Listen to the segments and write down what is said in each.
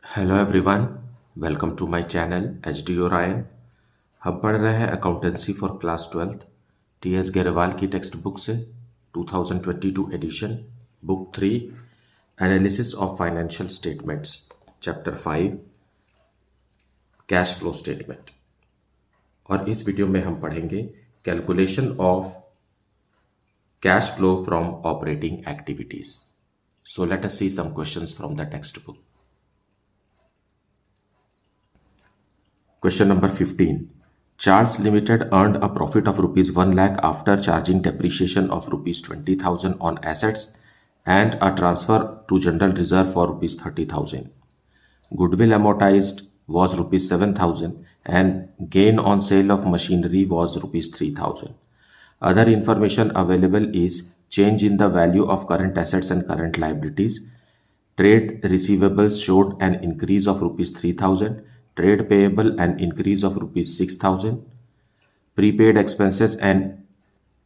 Hello everyone. Welcome to my channel H D Orion. हम पढ़ रहे हैं accountancy for class 12 T S Grewal की टेक्स्ट बुक से 2022 edition, book 3, analysis of financial statements, chapter 5, cash flow statement. और इस video में हम पढ़ेंगे calculation of cash flow from operating activities. So let us see some questions from the text book. Question number 15. Charles Limited earned a profit of rupees 1 lakh after charging depreciation of rupees 20,000 on assets and a transfer to general reserve for rupees 30,000. Goodwill amortized was rupees 7,000 and gain on sale of machinery was rupees 3,000. Other information available is change in the value of current assets and current liabilities. Trade receivables showed an increase of rupees 3,000. Trade payable an increase of rupees 6,000. Prepaid expenses an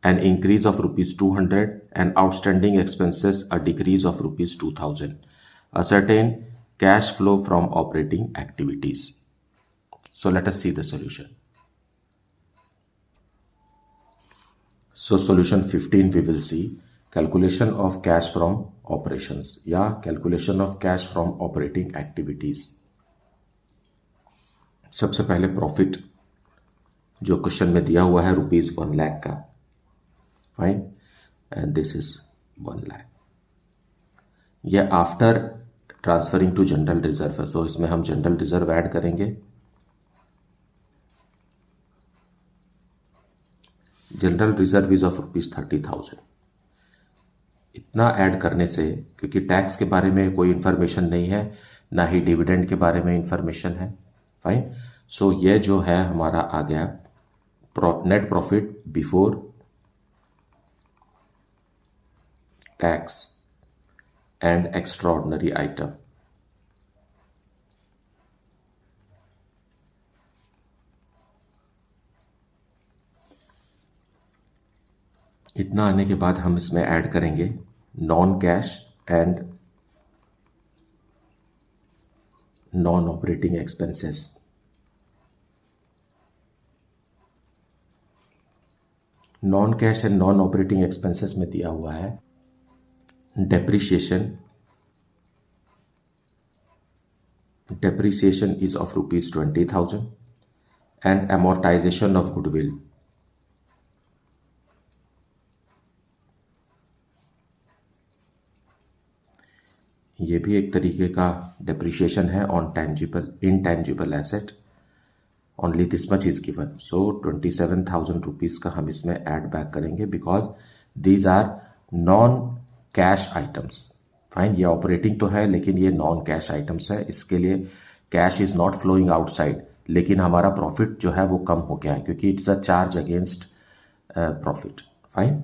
increase of rupees 200 and outstanding expenses a decrease of rupees 2,000. Ascertain cash flow from operating activities. So let us see the solution. So solution 15 we will see calculation of cash from operations या calculation of cash from operating activities. सबसे पहले profit जो question में दिया हुआ है rupees 1 lakh का, fine, and this is 1 lakh. ये after transferring to general reserve है, तो इसमें हम जनरल रिजर्व ऐड करेंगे। General reserve is of rupees 30,000। इतना ऐड करने से, क्योंकि टैक्स के बारे में कोई इंफॉर्मेशन नहीं है, ना ही डिविडेंड के बारे में इंफॉर्मेशन है, फाइन। सो ये जो है हमारा आ गया net profit before tax and extraordinary item. इतना आने के बाद हम इसमें ऐड करेंगे non cash and non operating expenses. Non cash and non operating expenses में दिया हुआ है depreciation is of rupees 20,000 and amortization of goodwill ये भी एक तरीके का depreciation है on intangible asset. Only this much is given. So 27,000 rupees का हम इसमें add back करेंगे because these are non cash items. Fine, ये ऑपरेटिंग तो है लेकिन ये नॉन कैश आइटम्स है, इसके लिए cash is not flowing outside, लेकिन हमारा प्रॉफिट जो है वो कम हो गया है क्योंकि it's a charge against profit, fine.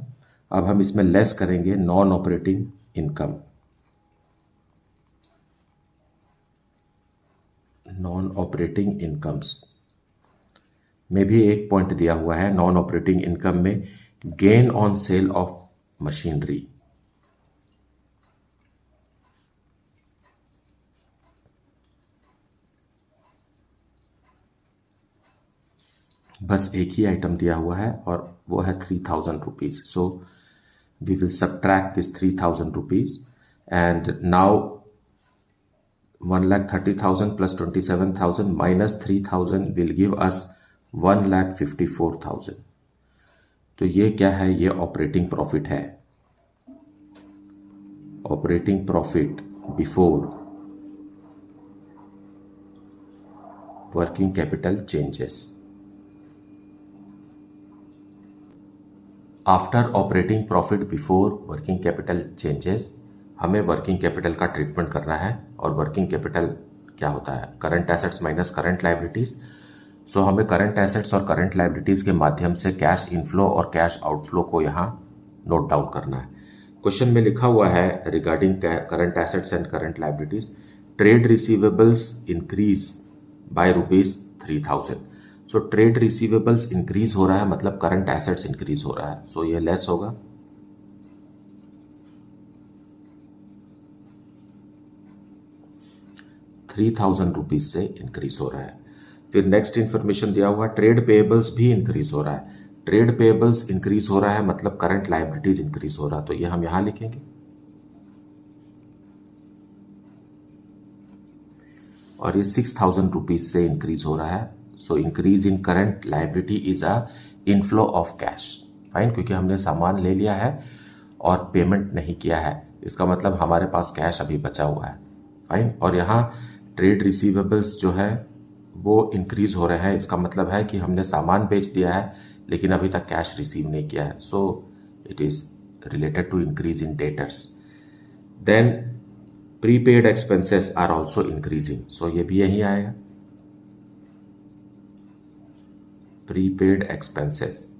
अब हम इसमें लेस करेंगे non operating income. Non operating incomes में भी एक पॉइंट दिया हुआ है, नॉन ऑपरेटिंग इनकम में gain on sale of machinery. बस एक ही आइटम दिया हुआ है और वो है 3,000 rupees. So we will subtract this 3,000 rupees and now 1,30,000 plus 27,000 minus 3,000 will give us 1,54,000। तो ये क्या है? ये ऑपरेटिंग प्रॉफिट है। Operating profit before working capital changes. After operating profit before working capital changes हमें वर्किंग कैपिटल का treatment करना है, और वर्किंग कैपिटल क्या होता है? Current assets minus current liabilities. So हमें करंट एसेट्स और करंट लायबिलिटीज के माध्यम से कैश इनफ्लो और कैश आउटफ्लो को यहाँ नोट डाउन करना है। क्वेश्चन में लिखा हुआ है regarding current assets and current liabilities, trade receivables increase by rupees 3,000। So trade receivables increase हो रहा है, मतलब करंट एसेट्स इंक्रीज हो रहा है, सो ये लेस होगा। 3000 रुपीज से इंक्रीज हो रहा है। फिर नेक्स्ट इंफॉर्मेशन दिया हुआ ट्रेड पेएबल्स भी इंक्रीज हो रहा है। ट्रेड पेएबल्स इंक्रीज हो रहा है मतलब करंट लायबिलिटीज इंक्रीज हो रहा है, तो ये हम यहां लिखेंगे। और ये 6000 रुपीज से इंक्रीज हो रहा है। So increase in current liability is a inflow of cash. Fine, क्योंकि हमने सामान ले लिया है और पेमेंट नहीं किया है, इसका मतलब हमारे पास कैश अभी बचा हुआ है। फाइन, और यहाँ ट्रेड रिसीवेबल्स जो है वो इंक्रीज हो रहे हैं, इसका मतलब है कि हमने सामान बेच दिया है लेकिन अभी तक कैश रिसीव नहीं किया है। So it is related to increase in debtors. Then prepaid expenses are also increasing, so ये भी यही आएगा। प्रीपेड एक्सपेंसेस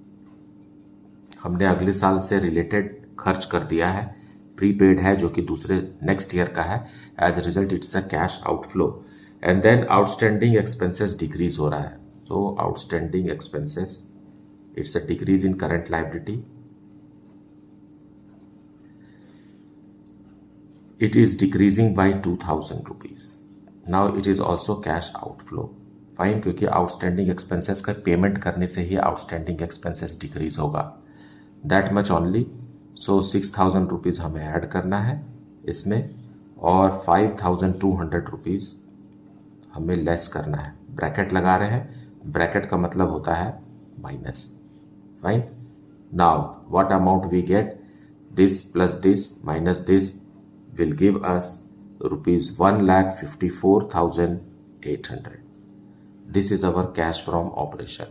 हमने अगले साल से रिलेटेड खर्च कर दिया है, प्रीपेड है जो कि दूसरे नेक्स्ट ईयर का है। As a result it's a cash outflow. And then outstanding expenses decrease हो रहा है। So outstanding expenses it's a decrease in current liability. It is decreasing by 2000 rupees. Now it is also cash outflow. Fine, क्योंकि outstanding expenses का payment करने से ही outstanding expenses decrease होगा। That much only. So 6000 rupees हमें add करना है इसमें, और 5200 रुपीज़ हमें लेस करना है। ब्रैकेट लगा रहे हैं, ब्रैकेट का मतलब होता है minus. Fine, now what amount we get, this plus this minus this will give us rupees 1,54,800. This is our cash from operation.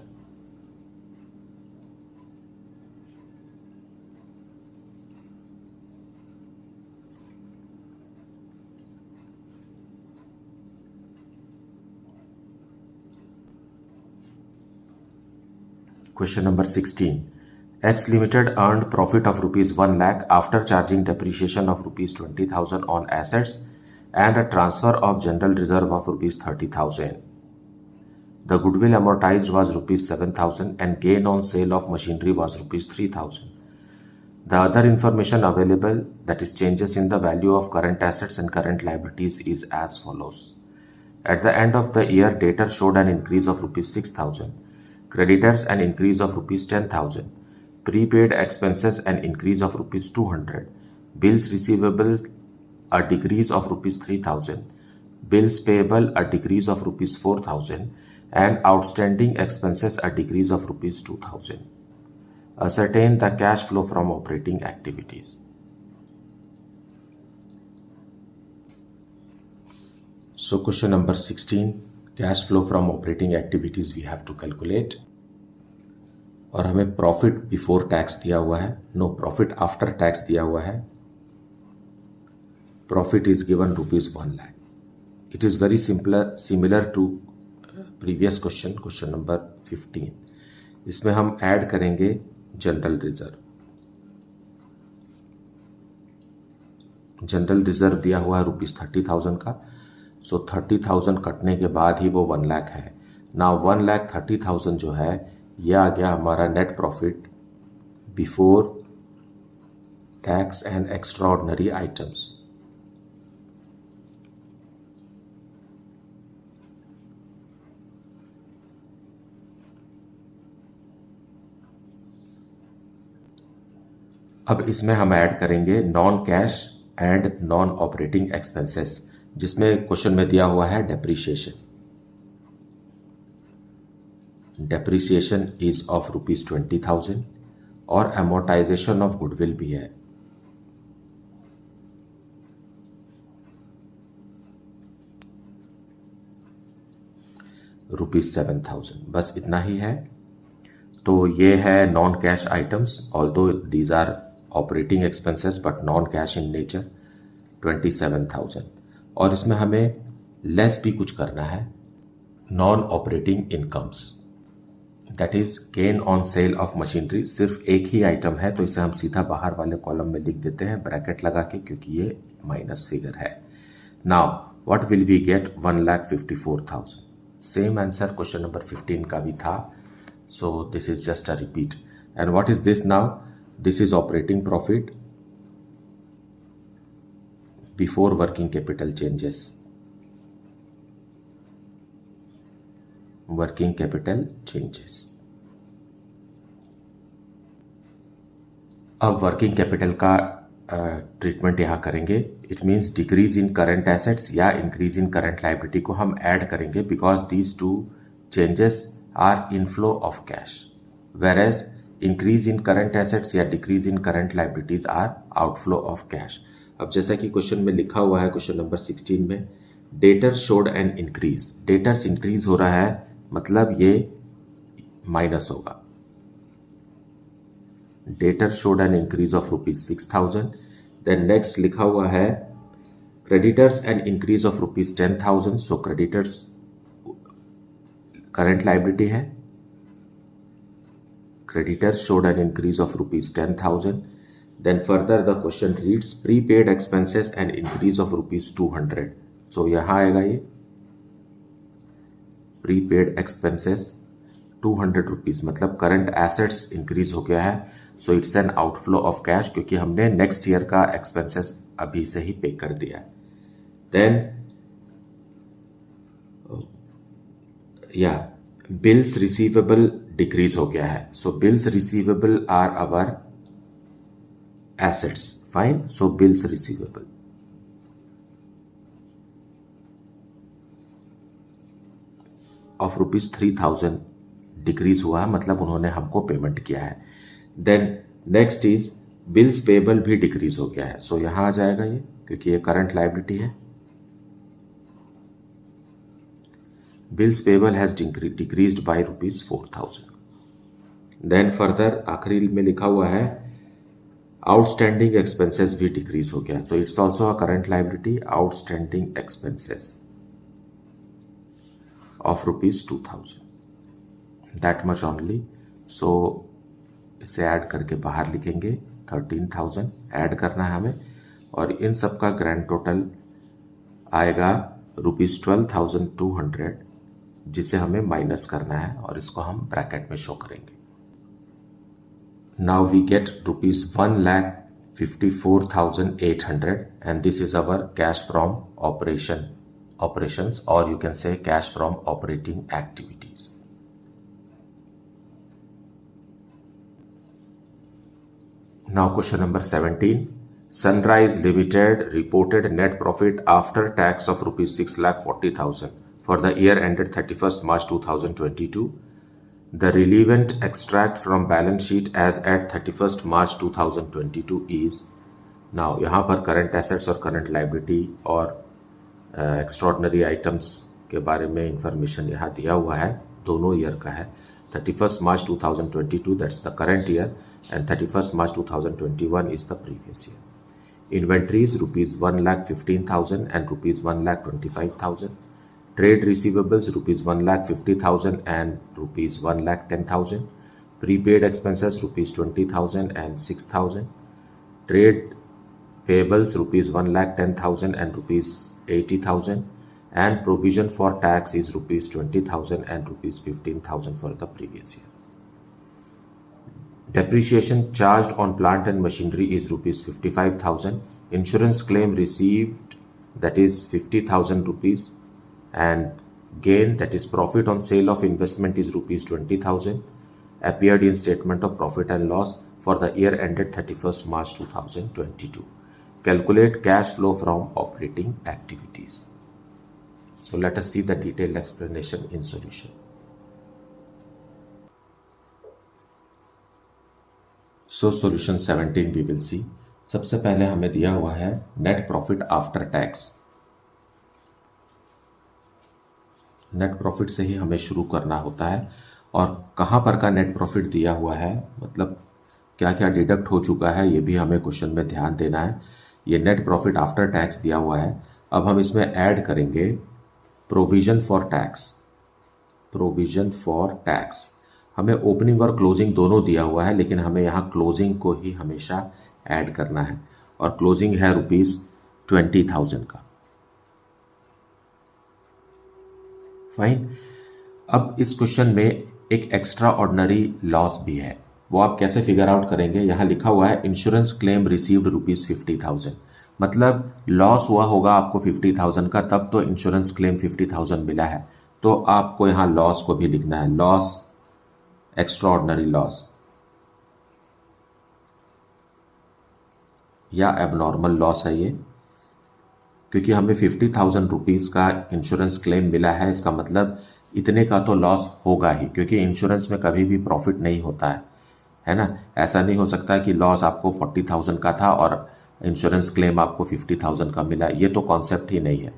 Question number 16. X Limited earned profit of rupees 1 lakh after charging depreciation of rupees 20,000 on assets and a transfer of general reserve of rupees 30,000. The goodwill amortized was rupees 7,000 and gain on sale of machinery was rupees 3,000. The other information available, that is changes in the value of current assets and current liabilities, is as follows. At the end of the year, debtors showed an increase of rupees 6,000, creditors an increase of rupees 10,000. Prepaid expenses an increase of rupees 200, bills receivable a decrease of rupees 3,000, bills payable a decrease of rupees 4,000, and outstanding expenses a decrease of rupees 2,000. Ascertain the cash flow from operating activities. So question number 16, cash flow from operating activities we have to calculate. और हमें profit before tax दिया हुआ है, no profit after tax दिया हुआ है। Profit is given rupees 1 lakh. It is very similar to previous question number 15। इसमें हम ऐड करेंगे जनरल रिजर्व। जनरल रिजर्व दिया हुआ है रुपीज 30,000 का। सो 30,000 कटने के बाद ही वो 1 लाख है ना। 1,30,000 जो है ये आ गया हमारा net profit before tax and extraordinary items. अब इसमें हम ऐड करेंगे non cash and non operating expenses, जिसमें क्वेश्चन में दिया हुआ है depreciation. Depreciation is of rupees 20,000 और एमोर्टाइजेशन ऑफ गुडविल भी है। रुपीज 7,000, बस इतना ही है। तो ये है non cash items, although these are operating expenses but non cash in nature, 27,000। और इसमें हमें लेस भी कुछ करना है, non operating incomes, that is gain on sale of machinery. सिर्फ एक ही आइटम है तो इसे हम सीधा बाहर वाले कॉलम में लिख देते हैं ब्रैकेट लगा के, क्योंकि ये माइनस फिगर है। Now what will we get, 1,54,000। Same answer question number 15 का भी था, so this is just a repeat. And what is this now, this is operating profit before working capital changes. Working capital changes. अब working capital का treatment यहाँ करेंगे। It means decrease in current assets या increase in current liability को हम add करेंगे because these two changes are inflow of cash, whereas increase in current assets या decrease in current liabilities are outflow of cash. अब जैसा कि question में लिखा हुआ है, क्वेश्चन नंबर 16 में, debtor showed an increase, debtors increase हो रहा है मतलब ये माइनस होगा। Debtor showed an increase of ₹6,000। Then next लिखा हुआ है creditors an increase of ₹10,000। So creditors current liability है, creditors showed an increase of ₹10,000. Then further the question reads prepaid expenses an increase of ₹200. So यहाँ आएगा ये prepaid expenses ₹200 मतलब current assets increase हो गया है। So it's an outflow of cash क्योंकि हमने नेक्स्ट ईयर का एक्सपेंसेस अभी से ही पे कर दिया है। देन या बिल्स रिसीवेबल डिक्रीज हो गया है। So bills receivable are our assets, fine. So bills receivable of ₹3,000 decrease हुआ है मतलब उन्होंने हमको पेमेंट किया है। Then next is bills payable भी डिक्रीज हो गया है। सो यहां आ जाएगा ये क्योंकि ये करंट लाइबिलिटी है। Bills payable has decreased by ₹4,000। Then further आखिरी में लिखा हुआ है आउटस्टैंडिंग एक्सपेंसेस भी डिक्रीज हो गया। So it's also a current liability, outstanding expenses of ₹2,000, that much only. So इसे ऐड करके बाहर लिखेंगे 13,000 ऐड करना है हमें और इन सब का ग्रैंड टोटल आएगा ₹12,200 जिसे हमें माइनस करना है और इसको हम ब्रैकेट में शो करेंगे। Now we get ₹1,54,800 and this is our cash from operations or you can say cash from operating activities. Now question number 17. Sunrise Limited reported net profit after tax of ₹6,40,000 for the year ended 31st March 2022. The relevant extract from balance sheet as at 31st March 2022 is, now यहाँ पर current assets और current liability और extraordinary items के बारे में information यहाँ दिया हुआ है, दोनों ईयर का है। 31st March 2022 that's the current year and 31st March 2021 is the previous year. Inventories ₹1,15,000 and ₹1,25,000. Trade receivables ₹1,50,000 and ₹1,10,000. Prepaid expenses ₹20,000 and ₹6,000. Trade payables ₹1,10,000 and ₹80,000. And provision for tax is ₹20,000 and ₹15,000 for the previous year. Depreciation charged on plant and machinery is ₹55,000. Insurance claim received, that is ₹50,000, and gain, that is profit on sale of investment, is ₹20,000. Appeared in statement of profit and loss for the year ended 31st March 2022. Calculate cash flow from operating activities. So let us see the detailed explanation in solution. So solution 17 we will see. सबसे पहले हमें दिया हुआ है net profit after tax. Net profit से ही हमें शुरू करना होता है और कहाँ पर का नेट प्रॉफिट दिया हुआ है, मतलब क्या क्या डिडक्ट हो चुका है, ये भी हमें क्वेश्चन में ध्यान देना है। ये नेट प्रॉफिट आफ्टर टैक्स दिया हुआ है। अब हम इसमें ऐड करेंगे provision for tax. Provision for tax हमें ओपनिंग और क्लोजिंग दोनों दिया हुआ है, लेकिन हमें यहाँ क्लोजिंग को ही हमेशा ऐड करना है और क्लोजिंग है ₹20,000 का। फाइन। अब इस क्वेश्चन में एक एक्स्ट्रा ऑर्डिनरी लॉस भी है, वो आप कैसे फिगर आउट करेंगे। यहाँ लिखा हुआ है इंश्योरेंस क्लेम रिसीव्ड ₹50,000, मतलब लॉस हुआ होगा आपको 50,000 का, तब तो इंश्योरेंस क्लेम 50,000 मिला है। तो आपको यहाँ लॉस को भी लिखना है, लॉस, एक्स्ट्राऑर्डिनरी लॉस या एबनॉर्मल लॉस है ये, क्योंकि हमें 50,000 रुपीज़ का इंश्योरेंस क्लेम मिला है, इसका मतलब इतने का तो लॉस होगा ही, क्योंकि इंश्योरेंस में कभी भी प्रॉफिट नहीं होता है ना। ऐसा नहीं हो सकता कि लॉस आपको 40,000 का था और इंश्योरेंस क्लेम आपको 50,000 का मिला, ये तो कॉन्सेप्ट ही नहीं है।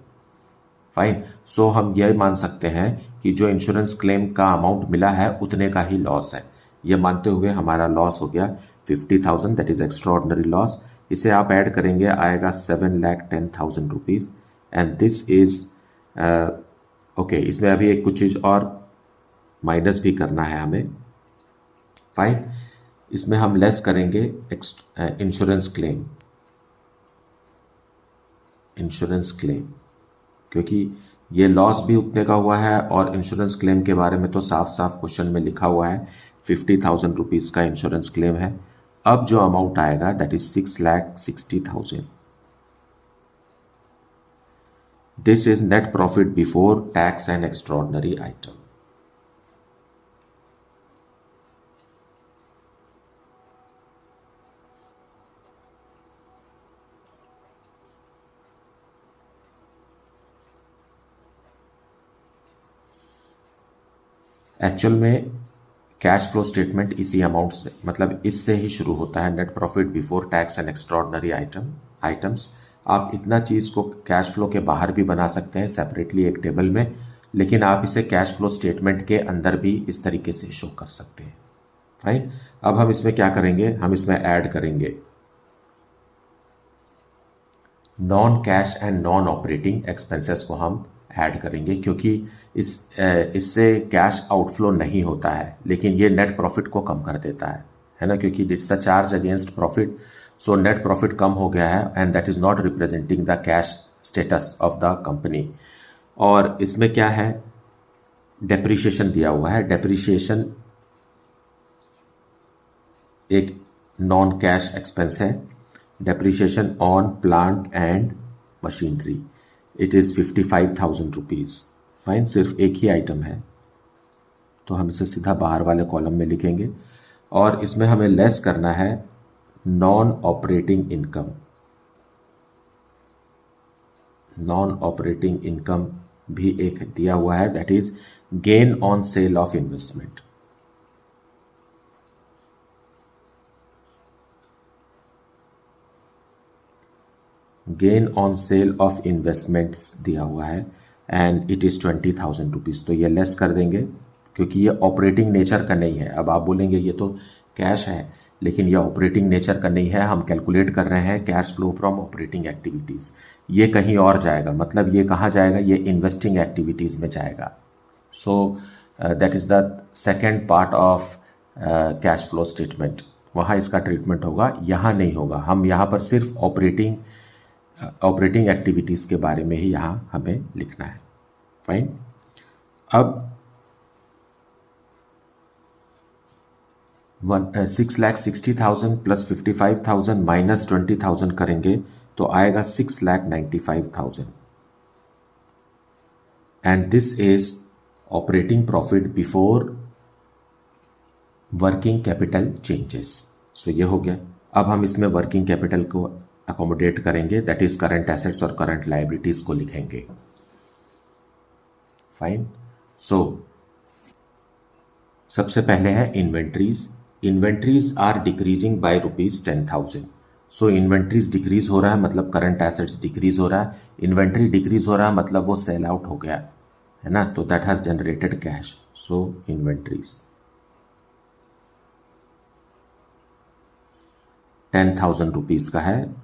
फाइन, सो हम ये मान सकते हैं कि जो इंश्योरेंस क्लेम का अमाउंट मिला है उतने का ही लॉस है। ये मानते हुए हमारा लॉस हो गया 50,000, that is extra ordinary loss. इसे आप ऐड करेंगे, आएगा 7,10,000 rupees, and this is okay. इसमें अभी एक कुछ चीज़ और माइनस भी करना है हमें। फाइन, इसमें हम लेस करेंगे इंश्योरेंस क्लेम, इंश्योरेंस क्लेम, क्योंकि ये लॉस भी उतने का हुआ है और इंश्योरेंस क्लेम के बारे में तो साफ साफ क्वेश्चन में लिखा हुआ है 50,000 रुपीज़ का इंश्योरेंस क्लेम है। अब जो अमाउंट आएगा that is 6,60,000। This is net profit before tax and extraordinary item. Actual में कैश फ्लो स्टेटमेंट इसी अमाउंट से, मतलब इससे ही शुरू होता है, net profit before tax and extraordinary items. आप इतना चीज़ को कैश फ्लो के बाहर भी बना सकते हैं सेपरेटली एक टेबल में, लेकिन आप इसे कैश फ्लो स्टेटमेंट के अंदर भी इस तरीके से शो कर सकते हैं। फाइन, अब हम इसमें क्या करेंगे, हम इसमें ऐड करेंगे non cash and non operating expenses को हम ऐड करेंगे, क्योंकि इससे कैश आउटफ्लो नहीं होता है, लेकिन ये नेट प्रॉफिट को कम कर देता है ना, क्योंकि it's a charge against profit. So net profit कम हो गया है and that is not representing the cash status of the company. और इसमें क्या है, डेप्रिशिएशन दिया हुआ है। डेप्रिशिएशन एक नॉन कैश एक्सपेंस है। Depreciation on plant and machinery, it is 55,000 rupees. Fine, सिर्फ एक ही आइटम है तो हम इसे सीधा बाहर वाले कॉलम में लिखेंगे, और इसमें हमें लेस करना है non operating income. Non operating income भी एक दिया हुआ है, that is gain on sale of investment. Gain on sale of investments दिया हुआ है एंड इट इज़ 20,000 रुपीज़। तो ये लेस कर देंगे क्योंकि ये ऑपरेटिंग नेचर का नहीं है। अब आप बोलेंगे ये तो कैश है, लेकिन ये ऑपरेटिंग नेचर का नहीं है, हम कैलकुलेट कर रहे हैं cash flow from operating activities. ये कहीं और जाएगा, मतलब ये कहाँ जाएगा, ये इन्वेस्टिंग एक्टिविटीज़ में जाएगा। सो that is the second part of cash flow statement, वहाँ इसका ट्रीटमेंट होगा, यहाँ नहीं होगा। हम यहाँ पर सिर्फ ऑपरेटिंग एक्टिविटीज़ के बारे में ही यहाँ हमें लिखना है। फाइन, अब 6,60,000 प्लस 55,000 माइनस 20,000 करेंगे तो आएगा 6,95,000, and this is operating profit before working capital changes. So ये हो गया। अब हम इसमें वर्किंग कैपिटल को अकोमोडेट करेंगे, दैट इज करंट एसेट्स और करंट लायबिलिटीज को लिखेंगे। फाइन, सो सबसे पहले है inventories. Inventories are decreasing by ₹10,000। So inventories decrease हो रहा है मतलब करंट एसेट्स डिक्रीज हो रहा है, इन्वेंट्री डिक्रीज हो रहा है मतलब वो सेल आउट हो गया है ना, तो that has generated cash. So inventories 10,000 rupees का है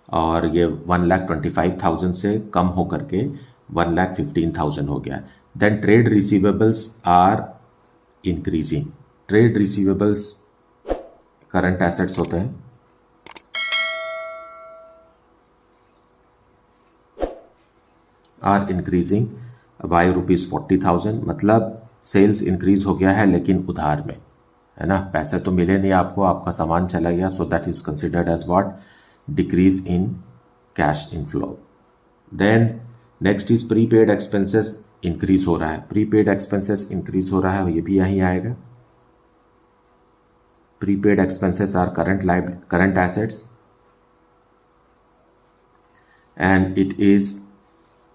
और ये 1,25,000 से कम होकर के 1,15,000 हो गया। Then trade receivables are increasing. Trade receivables current assets होते हैं, आर इंक्रीजिंग बाय ₹40,000, मतलब सेल्स इंक्रीज हो गया है लेकिन उधार में, है ना, पैसे तो मिले नहीं आपको, आपका सामान चला गया। So that is considered as what, decrease in cash inflow. Then next is prepaid expenses increase हो रहा है, प्रीपेड एक्सपेंसेस इंक्रीज हो रहा है, ये भी यहीं आएगा। Prepaid expenses are current assets and it is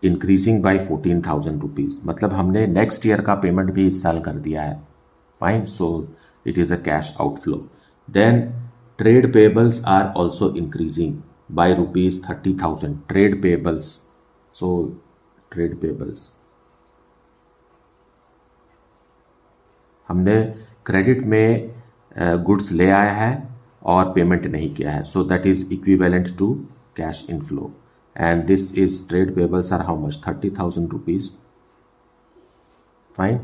increasing by 14,000 rupees, मतलब हमने नेक्स्ट ईयर का पेमेंट भी इस साल कर दिया है। Fine, so it is a cash outflow. Then trade payables are also increasing by ₹30,000, trade payables, so trade payables हमने क्रेडिट में गुड्स ले आया है और पेमेंट नहीं किया है, so that is equivalent to cash inflow and this is trade payables are how much, 30,000 rupees. Fine,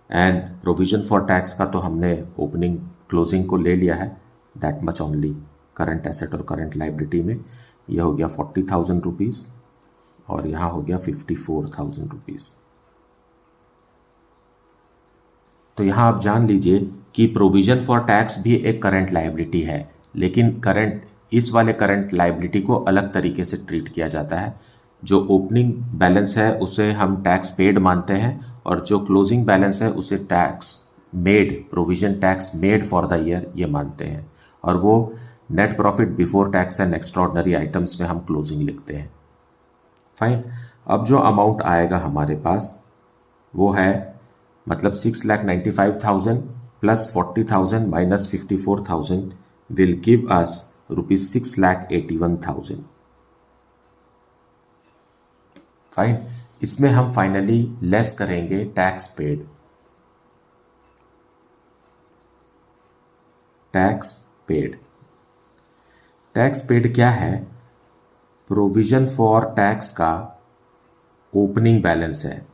and provision for tax का तो हमने ओपनिंग क्लोजिंग को ले लिया है, that much only current asset और करंट लाइबिलिटी में। यह हो गया 40,000 रुपीज़ और यहाँ हो गया 54,000 रुपीज़। तो यहाँ आप जान लीजिए कि प्रोविजन फॉर टैक्स भी एक करंट लाइबिलिटी है, लेकिन करंट इस वाले करंट लाइबिलिटी को अलग तरीके से ट्रीट किया जाता है। जो ओपनिंग बैलेंस है उसे हम टैक्स पेड मानते हैं और जो क्लोजिंग बैलेंस है उसे tax made, provision tax made for the year ये मानते हैं, और वो net profit before tax and extraordinary items में हम क्लोजिंग लिखते हैं। फाइन, अब जो अमाउंट आएगा हमारे पास वो है, मतलब 6,95,000 plus 40,000 minus 54,000 will give us ₹6,81,000। Fine, इसमें हम फाइनली लेस करेंगे tax paid. Tax paid, tax paid क्या है? प्रोविजन फॉर टैक्स का ओपनिंग बैलेंस है।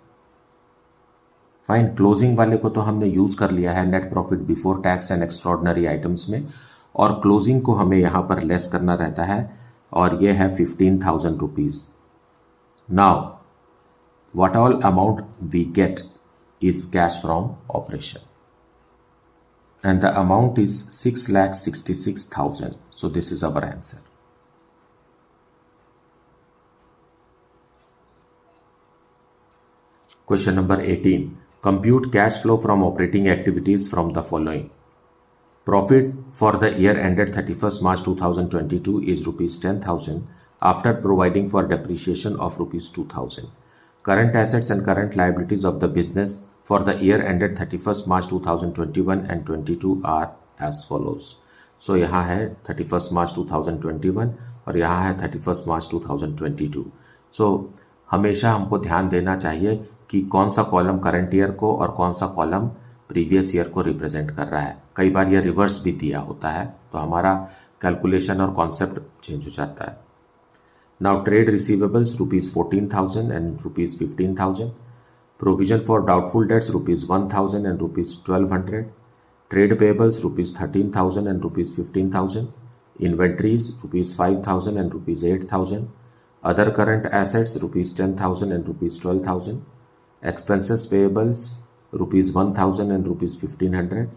फाइन, क्लोजिंग वाले को तो हमने यूज कर लिया है net profit before tax and extraordinary items में, और क्लोजिंग को हमें यहाँ पर लेस करना रहता है, और ये है 15,000 rupees. Now what all amount we get is cash from operation, and the amount is 6,66,000. So this is our answer. Question number 18. Compute cash flow from operating activities from the following. Profit for the year ended 31st March 2022 is ₹10,000 after providing for depreciation of ₹2,000. Current assets and current liabilities of the business for the year ended 31st March 2021 and 22 are as follows. So यहाँ है 31st March 2021 और यहाँ है 31st March 2022. So हमेशा हमको ध्यान देना चाहिए कि कौन सा कॉलम करंट ईयर को और कौन सा कॉलम प्रीवियस ईयर को रिप्रेजेंट कर रहा है। कई बार यह रिवर्स भी दिया होता है, तो हमारा कैलकुलेशन और कॉन्सेप्ट चेंज हो जाता है। Now trade receivables ₹14,000 and ₹15,000. Provision for doubtful debts ₹1,000 and ₹1,200. Trade payables ₹13,000 and ₹15,000. Inventories ₹5,000 and ₹8,000. Other current assets ₹10,000 and ₹12,000. Expenses payables ₹1,000 and ₹1,500.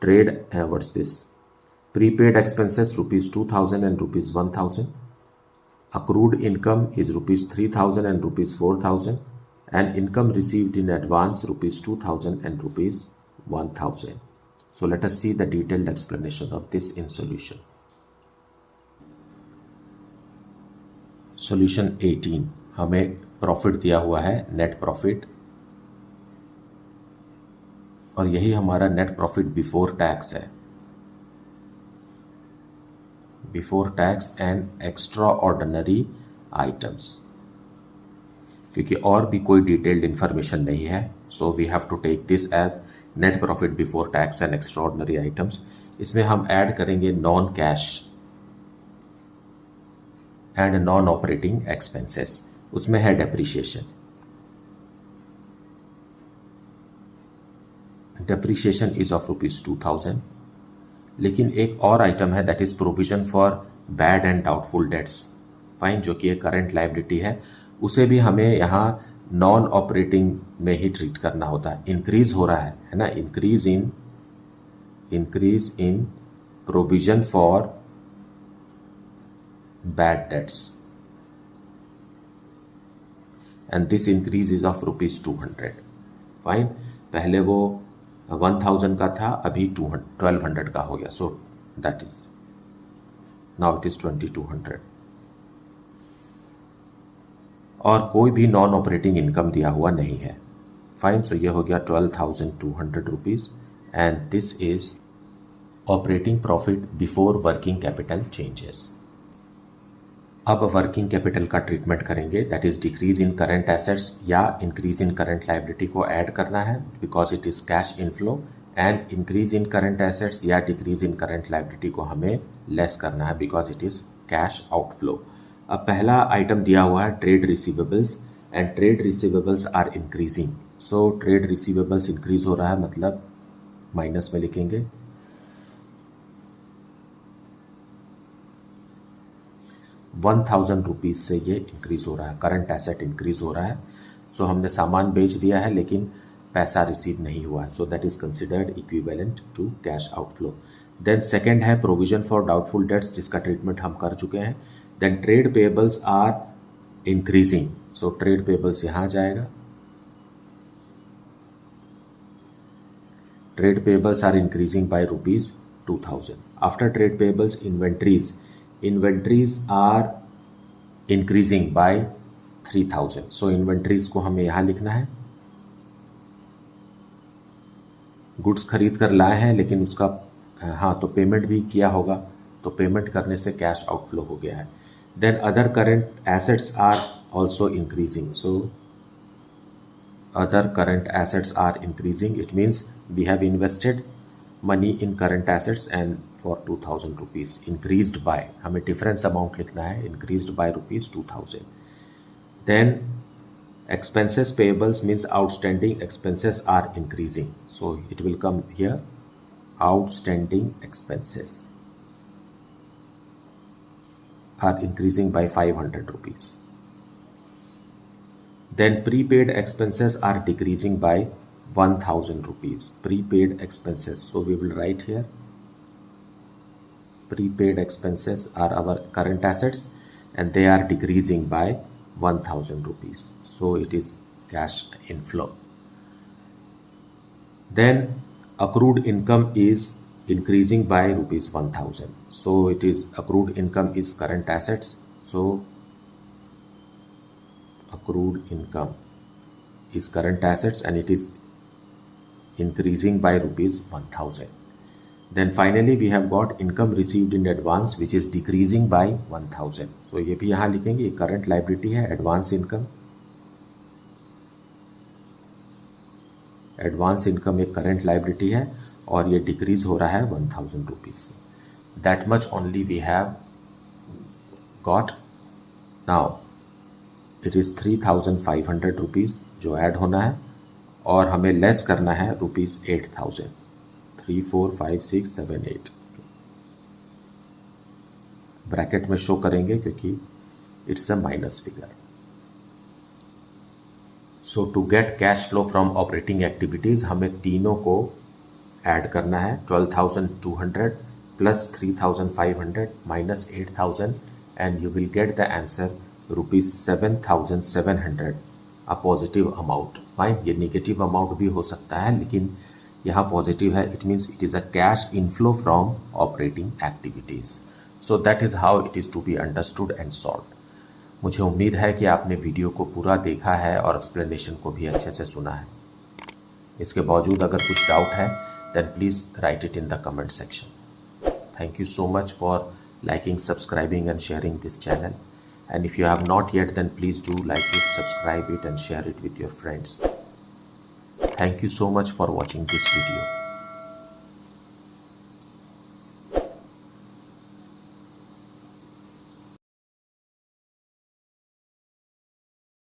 Trade, what's this? Prepaid expenses ₹2,000 and ₹1,000. Accrued income is ₹3,000 and ₹4,000, and income received in advance ₹2,000 and ₹1,000. So let us see the detailed explanation of this in solution. Solution 18, हमें profit दिया हुआ है, net profit, और यही हमारा net profit before tax है, before tax and extraordinary items, क्योंकि और भी कोई डिटेल्ड इंफॉर्मेशन नहीं है। So we have to take this as net profit before tax and extraordinary items. इसमें हम ऐड करेंगे non cash and non operating expenses. उसमें है डेप्रीशिएशन, डेप्रीशिएशन इज ऑफ ₹2,000। लेकिन एक और आइटम है, that is provision for bad and doubtful debts. Fine, जो कि एक करंट लाइबिलिटी है, उसे भी हमें यहाँ नॉन ऑपरेटिंग में ही ट्रीट करना होता है। इंक्रीज हो रहा है ना, increase in provision for bad debts. And this increase is of ₹200. Fine, पहले वो 1000 का था, अभी 1200 का हो गया, so that is now it is 2200. और कोई भी नॉन ऑपरेटिंग इनकम दिया हुआ नहीं है. फाइन, सो ये हो गया 12,200 rupees and this is operating profit before working capital changes. अब वर्किंग कैपिटल का ट्रीटमेंट करेंगे, that is decrease in current assets या इंक्रीज इन करंट लायबिलिटी को ऐड करना है because it is cash inflow, and increase in current assets या decrease in current liability को हमें लेस करना है because it is cash outflow. अब पहला आइटम दिया हुआ है trade receivables, and trade receivables are increasing. So trade receivables increase हो रहा है, मतलब माइनस में लिखेंगे. ₹1,000 से ये इंक्रीज हो रहा है, करंट एसेट इंक्रीज हो रहा है. सो हमने सामान बेच दिया है लेकिन पैसा रिसीव नहीं हुआ है, so that is considered equivalent to cash outflow. Then second है प्रोविजन फॉर डाउटफुल डेट्स, जिसका ट्रीटमेंट हम कर चुके हैं. Then trade payables are increasing, so trade payables यहाँ जाएगा. Trade payables are increasing by ₹2,000. After trade payables inventories are increasing by 3,000. so inventories को हमें यहाँ लिखना है. गुड्स खरीद कर लाए हैं लेकिन उसका तो पेमेंट भी किया होगा, तो पेमेंट करने से कैश आउटफ्लो हो गया है. Then other current assets are also increasing, so other current assets are increasing. It means we have invested money in current assets and for ₹2,000 increased by, हमें डिफरेंस अमाउंट लिखना है, increased by ₹2,000. Then expenses payables means outstanding expenses are increasing, so it will come here, outstanding expenses are increasing by ₹500. Then prepaid expenses are decreasing by ₹1,000. Prepaid expenses, so we will write here prepaid expenses are our current assets and they are decreasing by ₹1,000, so it is cash inflow. Then accrued income is increasing by ₹1,000, so it is accrued income is current assets, so accrued income is current assets and it is increasing by ₹1,000. Then finally we have got income received in advance which is decreasing by 1,000. so ये भी यहाँ लिखेंगे, ये current liability है, advance income एक current liability है और ये decrease हो रहा है ₹1,000 से. that much only we have got. now it is ₹3,500 जो ऐड होना है और हमें लेस करना है ₹8,000. 3 4 5 6 7 8 ब्रैकेट में शो करेंगे क्योंकि it's a minus figure. So to get cash flow from operating activities हमें तीनों को ऐड करना है. 12,200 plus 3,500 minus 8,000 and you will get the answer ₹7,700, a positive amount. Fine, ये निगेटिव अमाउंट भी हो सकता है लेकिन यहाँ पॉजिटिव है, it means it is a cash inflow from operating activities. So that is how it is to be understood and solved. मुझे उम्मीद है कि आपने वीडियो को पूरा देखा है और एक्सप्लेनेशन को भी अच्छे से सुना है. इसके बावजूद अगर कुछ डाउट है then please write it in the comment section. Thank you so much for liking, subscribing and sharing this channel, and if you have not yet then please do like it, subscribe it and share it with your friends. Thank you so much for watching this video.